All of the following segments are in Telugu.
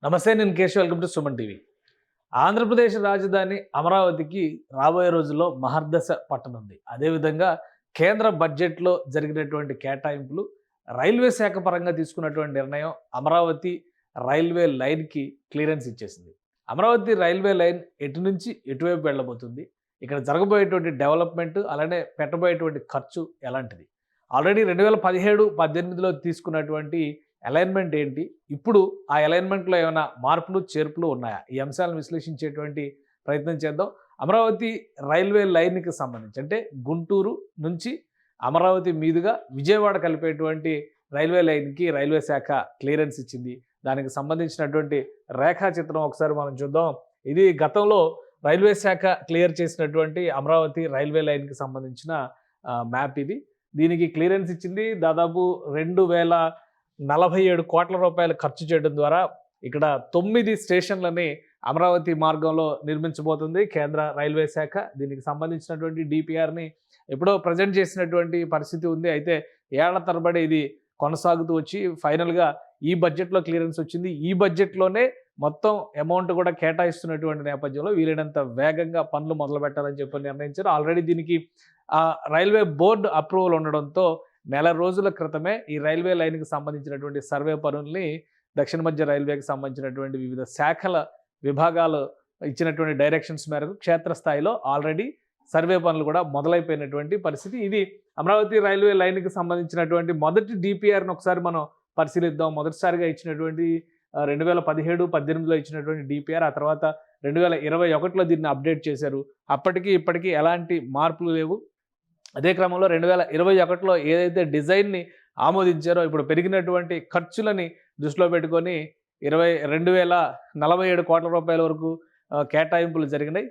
నమస్తే, నేను Keshav. Welcome to Suman TV. Andhra Pradesh రాజధాని అమరావతికి రాబోయే రోజుల్లో మహర్దశ పట్టనుంది. అదేవిధంగా కేంద్ర బడ్జెట్లో జరిగినటువంటి కేటాయింపులు, రైల్వే శాఖ పరంగా తీసుకున్నటువంటి నిర్ణయం అమరావతి రైల్వే లైన్‌కి క్లియరెన్స్ ఇచ్చేసింది. అమరావతి రైల్వే లైన్ ఎటు నుంచి ఎటువైపు వెళ్ళబోతుంది? ఇక్కడ జరగబోయేటువంటి డెవలప్‌మెంట్, అలానే పెట్టబోయేటువంటి ఖర్చు ఎలాంటిది? ఆల్రెడీ 2017, 18లో తీసుకున్నటువంటి అలైన్మెంట్ ఏంటి? ఇప్పుడు ఆ అలైన్మెంట్‌లో ఏమైనా మార్పులు, చేర్పులు ఉన్నాయా? ఈ అంశాలను విశ్లేషించేటువంటి ప్రయత్నం చేద్దాం. అమరావతి రైల్వే లైన్‌కి సంబంధించి అంటే గుంటూరు నుంచి అమరావతి మీదుగా విజయవాడ కలిపేటువంటి రైల్వే లైన్‌కి రైల్వే శాఖ క్లియరెన్స్ ఇచ్చింది. దానికి సంబంధించినటువంటి రేఖాచిత్రం ఒకసారి మనం చూద్దాం. ఇది గతంలో రైల్వే శాఖ క్లియర్ చేసినటువంటి అమరావతి రైల్వే లైన్‌కి సంబంధించిన మ్యాప్ ఇది. దీనికి క్లియరెన్స్ ఇచ్చింది. దాదాపు 2047 కోట్ల రూపాయలు ఖర్చు చేయడం ద్వారా ఇక్కడ 9 స్టేషన్లని అమరావతి మార్గంలో నిర్మించబోతుంది కేంద్ర రైల్వే శాఖ. దీనికి సంబంధించినటువంటి డిపిఆర్‌ని ఎప్పుడో ప్రజెంట్ చేసినటువంటి పరిస్థితి ఉంది. అయితే ఏళ్ల తరబడి ఇది కొనసాగుతూ వచ్చి ఫైనల్‌గా ఈ బడ్జెట్‌లో క్లియరెన్స్ వచ్చింది. ఈ బడ్జెట్‌లోనే మొత్తం అమౌంట్ కూడా కేటాయిస్తున్నటువంటి నేపథ్యంలో వీలైనంత వేగంగా పనులు మొదలుపెట్టాలని చెప్పి నిర్ణయించారు. ఆల్రెడీ దీనికి రైల్వే బోర్డు అప్రూవల్ ఉండడంతో నెల రోజుల క్రితమే ఈ రైల్వే లైన్‌కి సంబంధించినటువంటి సర్వే పనుల్ని దక్షిణ మధ్య రైల్వేకి సంబంధించినటువంటి వివిధ శాఖల విభాగాలు ఇచ్చినటువంటి డైరెక్షన్స్ మేరకు క్షేత్రస్థాయిలో ఆల్రెడీ సర్వే పనులు కూడా మొదలైపోయినటువంటి పరిస్థితి. ఇది అమరావతి రైల్వే లైన్‌కి సంబంధించినటువంటి మొదటి డిపిఆర్‌ని ఒకసారి మనం పరిశీలిద్దాం. మొదటిసారిగా ఇచ్చినటువంటి 2017, 18లో ఇచ్చినటువంటి డిపిఆర్. ఆ తర్వాత 2021లో దీన్ని అప్డేట్ చేశారు. అప్పటికి ఇప్పటికీ ఎలాంటి మార్పులు లేవు. అదే క్రమంలో 2021లో ఏదైతే డిజైన్ని ఆమోదించారో ఇప్పుడు పెరిగినటువంటి ఖర్చులని దృష్టిలో పెట్టుకొని 2047 కోట్ల రూపాయల వరకు కేటాయింపులు జరిగినాయి.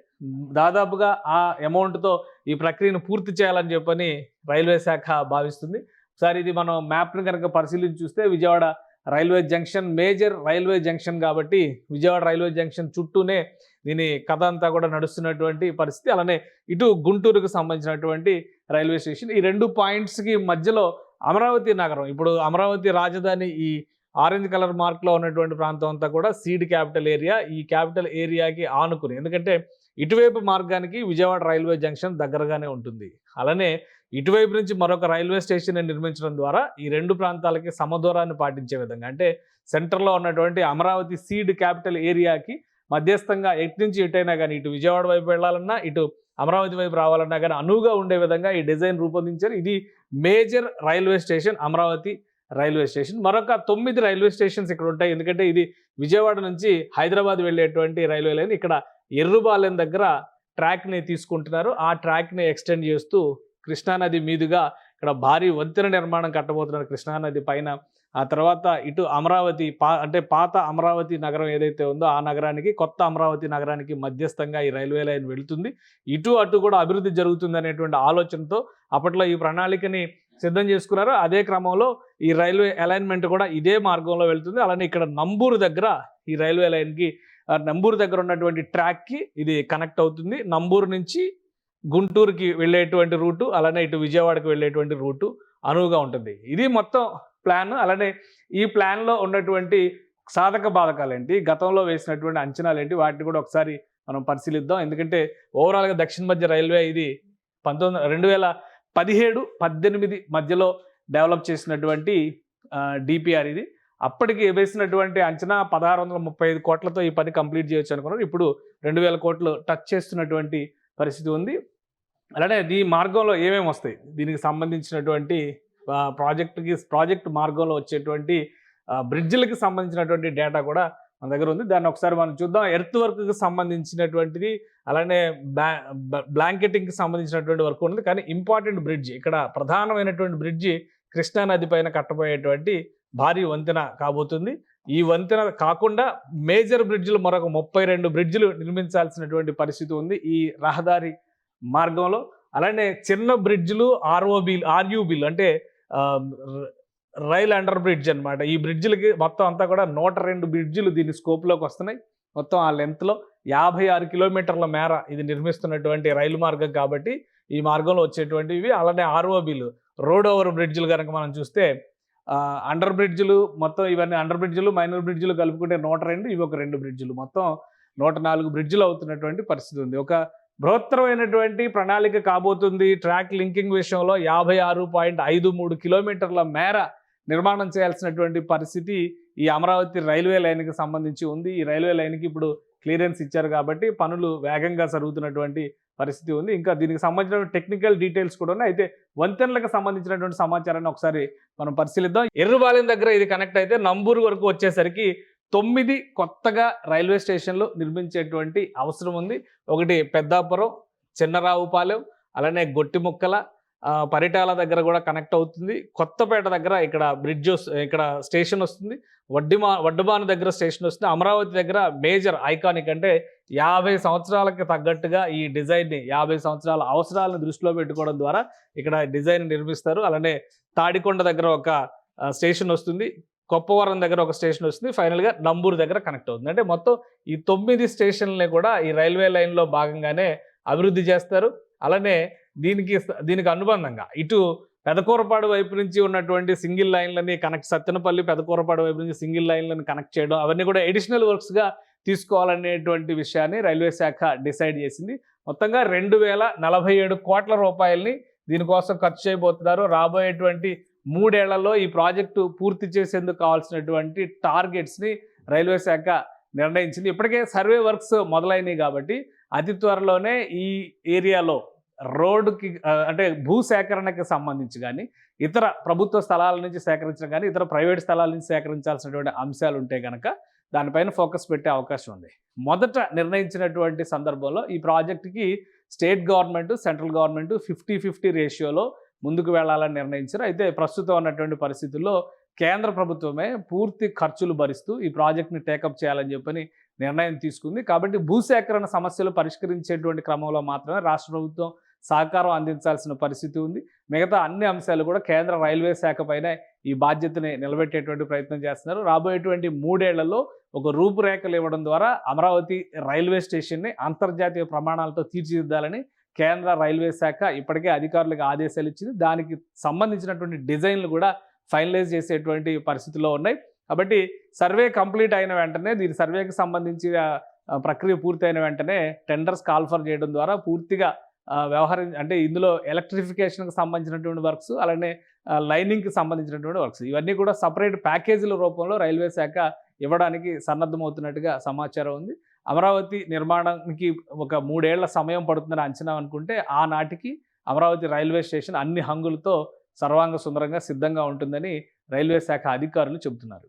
దాదాపుగా ఆ అమౌంట్‌తో ఈ ప్రక్రియను పూర్తి చేయాలని చెప్పని రైల్వే శాఖ భావిస్తుంది. ఒకసారి ఇది మనం మ్యాప్‌ని కనుక పరిశీలించి చూస్తే Vijayawada railway junction major railway junction కాబట్టి విజయవాడ రైల్వే జంక్షన్ చుట్టూనే దీని కథ అంతా కూడా నడుస్తున్నటువంటి పరిస్థితి. అలానే ఇటు గుంటూరుకు సంబంధించినటువంటి రైల్వే స్టేషన్. ఈ 2 పాయింట్స్‌కి మధ్యలో అమరావతి నగరం. ఇప్పుడు అమరావతి రాజధాని ఈ ఆరెంజ్ కలర్ మార్క్‌లో ఉన్నటువంటి ప్రాంతం అంతా కూడా సీడ్ క్యాపిటల్ ఏరియా. ఈ క్యాపిటల్ ఏరియాకి ఆనుకుని, ఎందుకంటే ఇటువైపు మార్గానికి విజయవాడ రైల్వే జంక్షన్ దగ్గరగానే ఉంటుంది. అలానే ఇటువైపు నుంచి మరొక రైల్వే స్టేషన్ నిర్మించడం ద్వారా ఈ 2 ప్రాంతాలకి సమదూరాన్ని పాటించే విధంగా, అంటే సెంటర్లో ఉన్నటువంటి అమరావతి సీడ్ క్యాపిటల్ ఏరియాకి మధ్యస్థంగా ఎటు నుంచి ఎటైనా కానీ ఇటు విజయవాడ వైపు వెళ్ళాలన్నా, ఇటు అమరావతి వైపు రావాలన్నా కానీ అనువుగా ఉండే విధంగా ఈ డిజైన్ రూపొందించారు. ఇది major railway station Amaravati railway station. మరొక 9 రైల్వే స్టేషన్స్ ఇక్కడ ఉంటాయి. ఎందుకంటే ఇది విజయవాడ నుంచి హైదరాబాద్ వెళ్ళేటువంటి రైల్వే లైన్. ఇక్కడ ఎర్రుబాలెం దగ్గర ట్రాక్ని తీసుకుంటున్నారు. ఆ ట్రాక్ని ఎక్స్టెండ్ చేస్తూ కృష్ణానది మీదుగా ఇక్కడ భారీ వంతెన నిర్మాణం కట్టబోతున్నారు కృష్ణానది పైన. ఆ తర్వాత ఇటు అమరావతి అంటే పాత అమరావతి నగరం ఏదైతే ఉందో ఆ నగరానికి, కొత్త అమరావతి నగరానికి మధ్యస్థంగా ఈ రైల్వే లైన్ వెళుతుంది. ఇటు అటు కూడా అభివృద్ధి జరుగుతుంది అనేటువంటి ఆలోచనతో అప్పట్లో ఈ ప్రణాళికని సిద్ధం చేసుకున్నారు. అదే క్రమంలో ఈ రైల్వే అలైన్మెంట్ కూడా ఇదే మార్గంలో వెళ్తుంది. అలానే ఇక్కడ నంబూరు దగ్గర ఈ రైల్వే లైన్కి నంబూరు దగ్గర ఉన్నటువంటి ట్రాక్కి ఇది కనెక్ట్ అవుతుంది. నంబూరు నుంచి గుంటూరుకి వెళ్ళేటువంటి రూటు, అలానే ఇటు విజయవాడకి వెళ్ళేటువంటి రూటు అనువుగా ఉంటుంది. ఇది మొత్తం ప్లాన్. అలానే ఈ ప్లాన్లో ఉన్నటువంటి సాధక బాధకాలు ఏంటి, గతంలో వేసినటువంటి అంచనాలు ఏంటి, వాటిని కూడా ఒకసారి మనం పరిశీలిద్దాం. ఎందుకంటే ఓవరాల్గా దక్షిణ మధ్య రైల్వే ఇది 2017, 18 మధ్యలో డెవలప్ చేసినటువంటి డిపిఆర్ ఇది. అప్పటికి వేసినటువంటి అంచనా 1635 కోట్లతో ఈ పని కంప్లీట్ చేయొచ్చు అనుకున్నారు. ఇప్పుడు 2000 కోట్లు టచ్ చేస్తున్నటువంటి పరిస్థితి ఉంది. అలానే ఈ మార్గంలో ఏమేమి వస్తాయి, దీనికి సంబంధించినటువంటి ప్రాజెక్ట్ మార్గంలో వచ్చేటువంటి బ్రిడ్జిలకి సంబంధించినటువంటి డేటా కూడా మన దగ్గర ఉంది. దాన్ని ఒకసారి మనం చూద్దాం. ఎర్త్ వర్క్కి సంబంధించినటువంటిది, అలానే బ్లాంకెటింగ్కి సంబంధించినటువంటి వర్క్ ఉంది. కానీ ఇంపార్టెంట్ బ్రిడ్జ్, ఇక్కడ ప్రధానమైనటువంటి బ్రిడ్జి కృష్ణానది పైన కట్టబోయేటువంటి భారీ వంతెన కాబోతుంది. ఈ వంతెన కాకుండా మేజర్ బ్రిడ్జిలు మరొక 32 బ్రిడ్జిలు నిర్మించాల్సినటువంటి పరిస్థితి ఉంది ఈ రహదారి మార్గంలో. అలానే చిన్న బ్రిడ్జిలు ఆర్యూబీలు అంటే రైల్ అండర్ బ్రిడ్జ్ అనమాట. ఈ బ్రిడ్జిలకి మొత్తం అంతా కూడా 102 బ్రిడ్జిలు దీని స్కోప్లోకి వస్తున్నాయి. మొత్తం ఆ లెంత్లో 56 కిలోమీటర్ల మేర ఇది నిర్మిస్తున్నటువంటి రైలు మార్గం కాబట్టి ఈ మార్గంలో వచ్చేటువంటివి. అలానే ఆర్ఓబీలు, రోడ్ ఓవర్ బ్రిడ్జిలు కనుక మనం చూస్తే అండర్ బ్రిడ్జ్లు మొత్తం ఇవన్నీ అండర్ బ్రిడ్జ్లు, మైనర్ బ్రిడ్జ్లు కలుపుకుంటే 102, ఇవి ఒక 2 బ్రిడ్జ్లు, మొత్తం 104 బ్రిడ్జ్లు అవుతున్నటువంటి పరిస్థితి ఉంది. ఒక బృహత్తరమైనటువంటి ప్రణాళిక కాబోతుంది. ట్రాక్ లింకింగ్ విషయంలో 56.53 కిలోమీటర్ల మేర నిర్మాణం చేయాల్సినటువంటి పరిస్థితి ఈ అమరావతి రైల్వే లైన్కి సంబంధించి ఉంది. ఈ రైల్వే లైన్కి ఇప్పుడు క్లియరెన్స్ ఇచ్చారు కాబట్టి పనులు వేగంగా జరుగుతున్నటువంటి పరిస్థితి ఉంది. ఇంకా దీనికి సంబంధించిన టెక్నికల్ డీటెయిల్స్ కూడా ఉన్నాయి. అయితే వంతెనలకు సంబంధించినటువంటి సమాచారాన్ని ఒకసారి మనం పరిశీలిద్దాం. ఎర్రుబాలెం దగ్గర ఇది కనెక్ట్ అయితే నంబూరు వరకు వచ్చేసరికి 9 కొత్తగా రైల్వే స్టేషన్లు నిర్మించేటువంటి అవసరం ఉంది. ఒకటి పెద్దాపురం, చిన్నరావుపాలెం, అలానే గొట్టిముక్కల, పరిటాల దగ్గర కూడా కనెక్ట్ అవుతుంది. కొత్తపేట దగ్గర ఇక్కడ స్టేషన్ వస్తుంది. వడ్డుమాను దగ్గర స్టేషన్ వస్తుంది. అమరావతి దగ్గర మేజర్ ఐకానిక్ అంటే 50 సంవత్సరాలకి తగ్గట్టుగా ఈ డిజైన్ని 50 సంవత్సరాల అవసరాలను దృష్టిలో పెట్టుకోవడం ద్వారా ఇక్కడ డిజైన్ నిర్మిస్తారు. అలానే తాడికొండ దగ్గర ఒక స్టేషన్ వస్తుంది. కొప్పవరం దగ్గర ఒక స్టేషన్ వస్తుంది. ఫైనల్గా నంబూరు దగ్గర కనెక్ట్ అవుతుంది. అంటే మొత్తం ఈ 9 స్టేషన్లని కూడా ఈ రైల్వే లైన్లో భాగంగానే అభివృద్ధి చేస్తారు. అలానే దీనికి అనుబంధంగా ఇటు పెదకూరపాడు వైపు నుంచి ఉన్నటువంటి సింగిల్ లైన్లని సత్తెనపల్లి పెదకూరపాడు వైపు నుంచి సింగిల్ లైన్లను కనెక్ట్ చేయడం, అవన్నీ కూడా ఎడిషనల్ వర్క్స్గా తీసుకోవాలనేటువంటి విషయాన్ని రైల్వే శాఖ డిసైడ్ చేసింది. మొత్తంగా 2047 కోట్ల రూపాయలని దీనికోసం ఖర్చు చేయబోతున్నారు. రాబోయేటువంటి 3 ఏళ్లలో ఈ ప్రాజెక్టు పూర్తి చేసేందుకు కావాల్సినటువంటి టార్గెట్స్ని రైల్వే శాఖ నిర్ణయించింది. ఇప్పటికే సర్వే వర్క్స్ మొదలైనవి కాబట్టి అతి త్వరలోనే ఈ ఏరియాలో రోడ్డుకి అంటే భూ సేకరణకి సంబంధించి కానీ, ఇతర ప్రభుత్వ స్థలాల నుంచి సేకరించడం కానీ, ఇతర ప్రైవేట్ స్థలాల నుంచి సేకరించాల్సినటువంటి అంశాలు ఉంటే కనుక దానిపైన ఫోకస్ పెట్టే అవకాశం ఉంది. మొదట నిర్ణయించినటువంటి సందర్భంలో ఈ ప్రాజెక్టుకి స్టేట్ గవర్నమెంట్, సెంట్రల్ గవర్నమెంట్ 50-50 రేషియోలో ముందుకు వెళ్లాలని నిర్ణయించారు. అయితే ప్రస్తుతం ఉన్నటువంటి పరిస్థితుల్లో కేంద్ర ప్రభుత్వమే పూర్తి ఖర్చులు భరిస్తూ ఈ ప్రాజెక్ట్ని టేకప్ చేయాలని చెప్పని నిర్ణయం తీసుకుంది. కాబట్టి భూసేకరణ సమస్యలు పరిష్కరించేటువంటి క్రమంలో మాత్రమే రాష్ట్ర ప్రభుత్వం సహకారం అందించాల్సిన పరిస్థితి ఉంది. మిగతా అన్ని అంశాలు కూడా కేంద్ర రైల్వే శాఖ పైన ఈ బాధ్యతని నిలబెట్టేటువంటి ప్రయత్నం చేస్తున్నారు. రాబోయేటువంటి 3 ఏళ్లలో ఒక రూపురేఖలు ఇవ్వడం ద్వారా అమరావతి రైల్వే స్టేషన్ని అంతర్జాతీయ ప్రమాణాలతో తీర్చిదిద్దాలని కేంద్ర రైల్వే శాఖ ఇప్పటికే అధికారులకు ఆదేశాలు ఇచ్చింది. దానికి సంబంధించినటువంటి డిజైన్లు కూడా ఫైనలైజ్ చేసేటువంటి పరిస్థితుల్లో ఉన్నాయి. కాబట్టి సర్వే కంప్లీట్ అయిన వెంటనే దీని సర్వేకి సంబంధించిన ప్రక్రియ పూర్తయిన వెంటనే టెండర్స్ కాల్ఫర్ చేయడం ద్వారా పూర్తిగా అంటే ఇందులో ఎలక్ట్రిఫికేషన్కి సంబంధించినటువంటి వర్క్స్, అలానే లైనింగ్కి సంబంధించినటువంటి వర్క్స్, ఇవన్నీ కూడా సపరేట్ ప్యాకేజీల రూపంలో రైల్వే శాఖ ఇవ్వడానికి సన్నద్ధమవుతున్నట్టుగా సమాచారం ఉంది. అమరావతి నిర్మాణానికి ఒక 3 ఏళ్ల సమయం పడుతుందని అంచనా అనుకుంటే ఆనాటికి అమరావతి రైల్వే స్టేషన్ అన్ని హంగులతో సర్వాంగ సుందరంగా సిద్ధంగా ఉంటుందని రైల్వే శాఖ అధికారులు చెబుతున్నారు.